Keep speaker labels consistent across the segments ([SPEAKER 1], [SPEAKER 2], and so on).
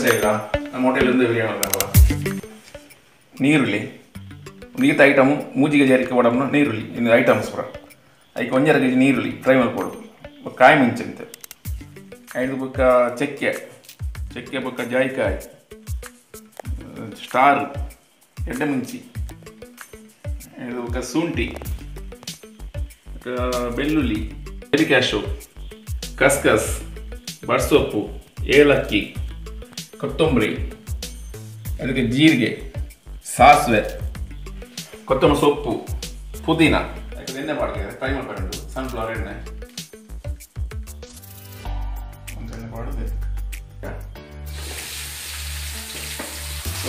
[SPEAKER 1] ಸೇರಿಲ್ಲ ನಮ್ಮ ಹೋಟೆಲಿಂದ ಬಿರಿಯಾನಿ ಅಲ್ಲ ನೀರುಳ್ಳಿ ನೀರು ಐಟಮು ಮೂಜಿಗೆ ಜಾರಿಕೆ ಕೊಡೋಣ ನೀರುಳ್ಳಿ ಇನ್ನು ಐಟಮ್ಸ್ ಪೂರ ಅದಕ್ಕೆ 1.5 kg ನೀರುಳ್ಳಿ ಫ್ರೈ ಮಾಡ್ಕೊಡು ಕಾಯಿ ಮೆಣಸು ಅಂತ ಐದು ಬುಕ್ಕ ಚಕ್ಕೆ ಬುಕ್ಕ ಜಾಯಿಕಾಯಿ ಸ್ಟಾರ್ ಎಡ್ಡೆ ಮುಂಚಿ ಐದು ಬುಕ್ಕ ಶುಂಠಿ ಬೆಳ್ಳುಳ್ಳಿ ಎಲಿಕ್ಯಾಶು ಕಸ್ಕಸ್ ಬಡ್ಸೊಪ್ಪು ಏಲಕ್ಕಿ ಕೊತ್ತಂಬರಿ ಅದಕ್ಕೆ ಜೀರಿಗೆ ಸಾಸಿವೆ ಕೊತ್ತಂಬರಿ ಸೊಪ್ಪು ಪುದೀನ ಅದಕ್ಕೆ ಎಣ್ಣೆ ಮಾಡ್ತಾರೆ ಫ್ರೈ ಮಾಡ್ಕೊಂಡು ಸನ್ಫ್ಲವರ್ ಎಣ್ಣೆ ಮಾಡುದು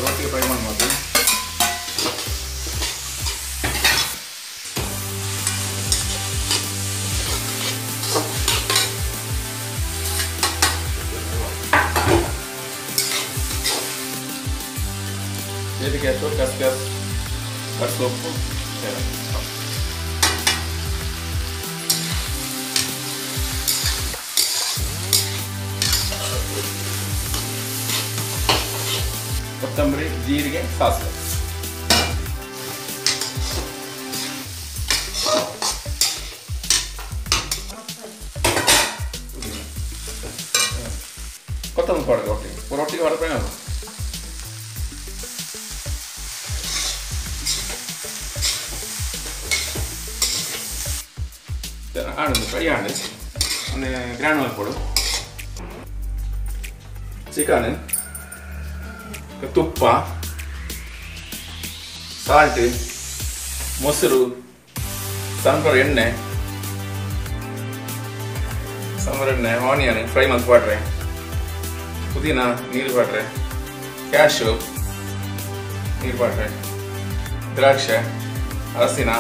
[SPEAKER 1] ರೊಟ್ಟಿಗೆ ಫ್ರೈ ಮಾಡ್ಬೋದು ಜೀರಿಗೆ ಕಸ್ಕಸ್ ಬಡ್ಸೊಪ್ಪು ಕೊತ್ತಂಬರಿ ಜೀರಿಗೆ ಸಾಸಿವೆ ಕೊತ್ತಂಬರಿ ಪೌಡರ್ ರೊಟ್ಟಿಗೆ ಹೊರಪೇ ಆಡು ಫ್ರೈ ಆಡು ಒಂದು ಗ್ರಾನುಲರ್ ಪೊಡು ಚಿಕನ್ ತುಪ್ಪ ಸಾಲ್ಟ್ ಮೊಸರು ಸನ್ಫ್ಲವರ್ ಎಣ್ಣೆ ಆನಿಯನ್ ಫ್ರೈ ಮಾಡ್ಕೊಟ್ರೆ ಪುದೀನ ನೀರು ಪಾಟ್ರೆ ಕ್ಯಾಶು ನೀರು ಪಾಟ್ರೆ ದ್ರಾಕ್ಷೆ ಅರಸಿನ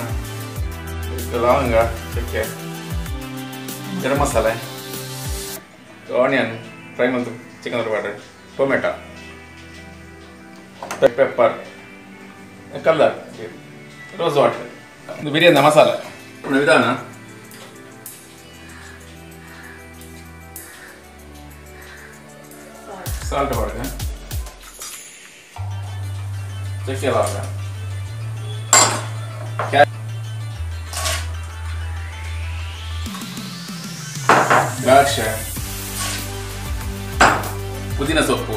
[SPEAKER 1] ಲವಂಗ ಚಕ್ಕೆ ಗರಂ ಮಸಾಲೆ ಆನಿಯನ್ ಫ್ರೈ ಮಾಡ್ತು ಚಿಕನ್ ಪಾಟ್ರೆ tomato pepper colour rose water ಒಂದು ಬಿರಿಯಾನಿ ಮಸಾಲೆ ವಿಧಾನ ಸಾಲ್ಟ್ ಹೊರಗೆ ಚಕ್ಕೆ ಲವಂಗ ದ್ರಾಕ್ಷೆ ಪುದೀನ ಸೊಪ್ಪು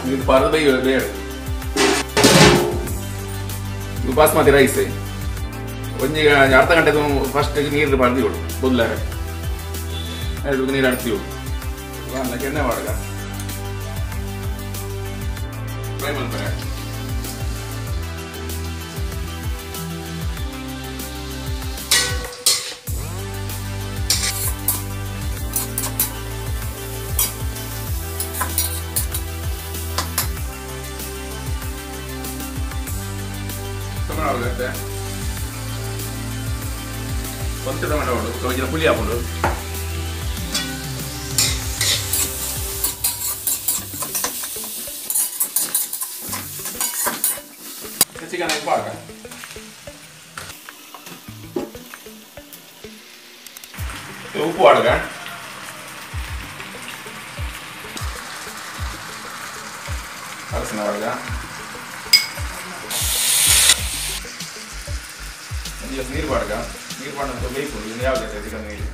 [SPEAKER 1] ಇದು ಪಾರದ ಬೇಡ ಇದು ಬಾಸ್ಮತಿ ರೈಸ್ ಒಂದೀಗ ಅರ್ಧ ಗಂಟೆ ಫಸ್ಟ್ ನೀರು ಬರ್ದಿ ಕೊಡು ಬದಲಾಗ ಎರಡು ನೀರು ಆಡ್ತೀವಿ ಅನ್ನಕ್ಕೆ ಎಣ್ಣೆ ಮಾಡುಗ ಫ್ರೈ ಮಾಡ್ತಾರೆ ಆಗುತ್ತೆ ಒಂದು ಟೊಮೆಟೊ ಹೊಡು கொஞ்சம் புளி ಹಾಕೊಂಡು ಚಿಕನ್ ಹಾಕಿ ಪಾಕ ಉಪ್ಪು ಹಾಡುಗ ಅರಸಿನ ಹಾಡುಗ ನೀರು ಪಾಡುಗ ನೀರು ಪಾಡು ಬೇಕು ಇನ್ನು ಯಾವ್ದು ಚಿಕನ್ ನೀರು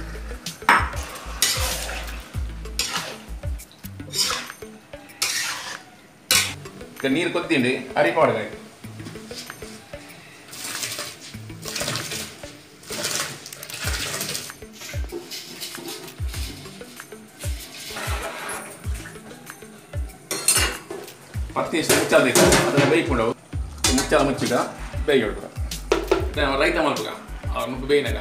[SPEAKER 1] ನೀರು ಕೊತ್ತಿಂಡಿ ಅರಿ ಪಾಡುಗ ಮತ್ತೆ ಇಷ್ಟು ಮುಚ್ಚಾಲ ಬೇಕು ಅದನ್ನು ಬೇಯ್ಕೊಂಡವು ಮುಚ್ಚಾಲ ಮುಚ್ಚಿಗ ಬೇಗ ಹೇಳ್ಬೇಕ ರೈತ ಮಾಡ್ಬೇಕ ಅವ್ರನ್ನ ಬೇಯ್ನಾಗ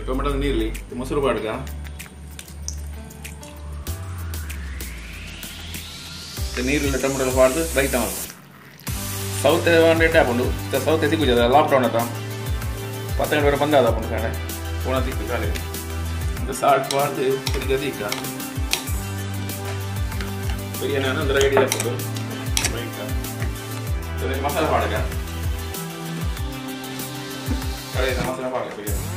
[SPEAKER 1] ಟೊಮೆಟೊ ನೀರ್ಲಿ ಮೊಸರು ಬಾಡ್ಗ ನೀರಿಲ್ಲ ಟೊಮೆಟೊ ಪಾಡ್ದು ರೈತ ಮಾಡ್ಬೇಕು ಸೌತೆ ರೇಟ್ ಹಾಕೊಂಡು ಸೌತೆ ಸಿಗುತ್ತದೆ ಲಾಕ್ಡೌನ್ ಅದ 10 ಗಂಟೆ ಬಂದ ಹಾಕೊಂಡು ಕಾಣೆ ಪೂರ್ಣ ಸಿಕ್ಕು ಕಾಲಿ ಸಾಲ್ಟ್ ಬಾರ್ದು ಕುಡಿಯೋದು ಈಗ ಬಿರಿಯಾನಿ ಅಂದ್ರೆ ರೆಡಿ ಆಗ್ತದೆ ಮಸಾಲೆ ಪಾಡಗ ಕಡೆಯಿಂದ ಮಸಾಲೆ ಪಾಡಗ ಬಿರಿಯಾನಿ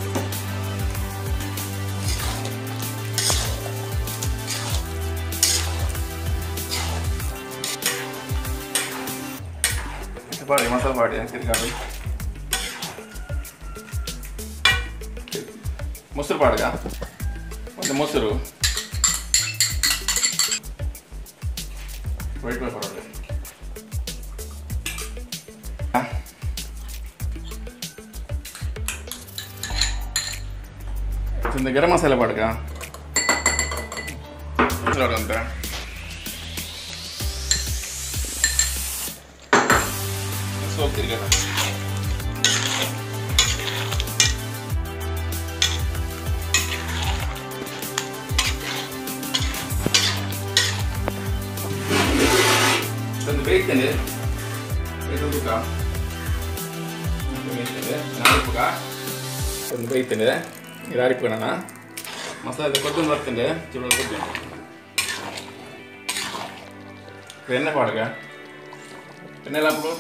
[SPEAKER 1] ಪಾಡಿ ಮಸಾಲೆ ಪಾಡಿ ತಿರ್ಗಾಡಿ ಮೊಸರು ಪಾಡಗ ಮತ್ತು ಮೊಸರು ವೈಟ್ ಪೇಪರ್ ಒಳ್ಳೆ ಗರಂ ಮಸಾಲೆ ಪಾಡಗ ಅಂತ ಸೋಪ್ ತಿರ್ಗ ಒಂದು ಬೇಯ್ತೇನೆ ಒಂದು ಬೇಯ್ತೇನೆ ಇದು ಅರಿಪೋಣ ಮಸಾಲೆ ಕೊತ್ತಂಬರಿ ಬರ್ತೇನೆ ಚಲೋ ಕೊತ್ತೇನೆ ಎಣ್ಣೆ ಪಾಡ್ಗ ಎಣ್ಣೆಲ್ಲ ಹಾಕ್ಬಿಡು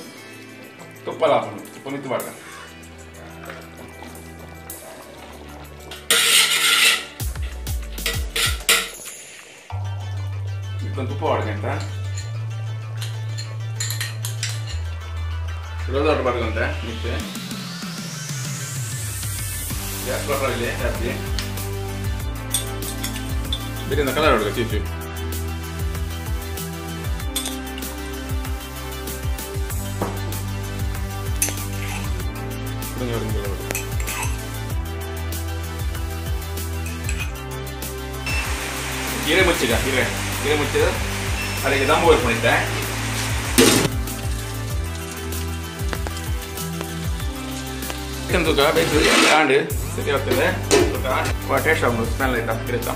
[SPEAKER 1] ತುಪ್ಪ ಹಾಕ್ಬಿಡು ತುಪ್ಪ ಮಿತ್ತು ಪಾಡ್ಗ ಇದೊಂದು ತುಪ್ಪ ಪಾಡ್ಗ ಅಂತ ರೋಸ್ ವಾಟರ್ ಬರ್ತಂತೆ ಮಿಕ್ಸ್ ಗ್ಯಾಸ್ ವಾಟರ್ ಇಲ್ಲಿ ಜಾಸ್ತಿ ಬಿರಿಯಾನಿ ಕಲರ್ ಹೊಡ್ಗ ಚೀಚು ಹೀರೆ ಮುಚ್ಚಿದ ಹೀರೆ ಮುಚ್ಚಿದ ಅದಕ್ಕೆ ದಮ್ ಹೋಗ್ಕೊಂಡಿದ್ದೆ ತೂಕ ಬೇಕು ಆಂಡು ಸರಿ ಆಗ್ತದೆ ಟೇಸ್ಟ್ ಆಗ್ಬೋದು ಸ್ಮೆಲ್ ಆಯ್ತಾ ಇರುತ್ತಾ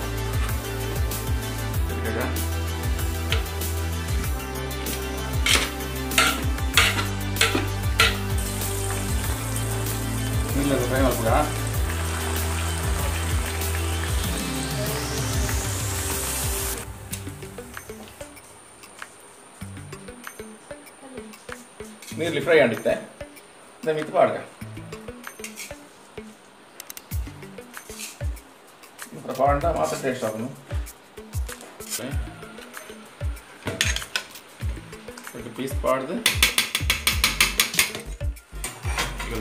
[SPEAKER 1] ಫ್ರೈ ಮಾಡ್ಬೋದ ನೀರ್ಲಿ ಫ್ರೈ ಆಗಿತ್ತೆ ಮಿತ್ತು ಪಾಡ್ಗ ಪಾಂಡ ಮಾತ್ರ ಟೇಸ್ಟ್ ಆಗುನು ಪೀಸ್ ಪಾಡ್ದು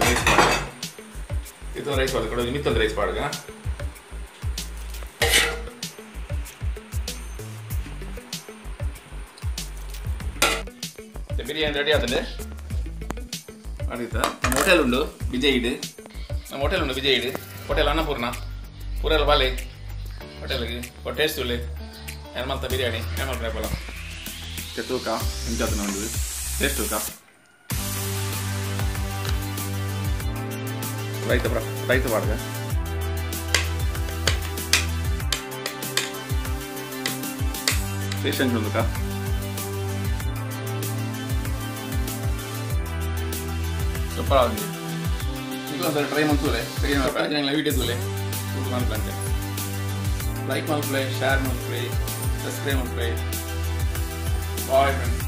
[SPEAKER 1] ರೈಸ್ ಪಾಡ್ಗ ಇದೊಂದು ರೈಸ್ ಪಾಡ್ಗ ಕೊಡೋದು ಮಿತ್ತೊಂದು ರೈಸ್ ಪಾಡ್ಗ ಬಿರಿಯಾನಿ ರೆಡಿ ಆತದೆ ಆಡಿತಾ ನಮ್ಮ ಹೋಟೆಲ್ ಉಂಡು ವಿಜಯ್ ಹೋಟೆಲ್ ಅನ್ನಪೂರ್ಣ ಪೂರೆಲ್ಲ ಬಾಲೆ ಹೋಟೆಲ್ಗೆ ಟೇಸ್ಟ್ ಉಳ್ಳಿ ಏನ್ಮಂತ ಬಿರಿಯಾನಿ ಏನ್ ಮಾಡ್ಬೇಕಲ್ಲ ತೂಕ ಇಂಜಾತ ನೋಡಿ ಟೇಸ್ಟ್ ತೂಕ ರೈತ ಬಾಡ್ಗ ಟೇಸ್ಟ್ ಹೆಂಗೆ ತೂಕ ಸೂಪರ್ ಆಗಿದೆ ಒಂದ್ಸರಿ ಟ್ರೈ ಮಾಡ್ತೂಲೆ ಬಿರಿಯಾನಿ ವೀಡಿಯೋ ತೂಲೆ like my play, share my play, subscribe my play. Bye friends.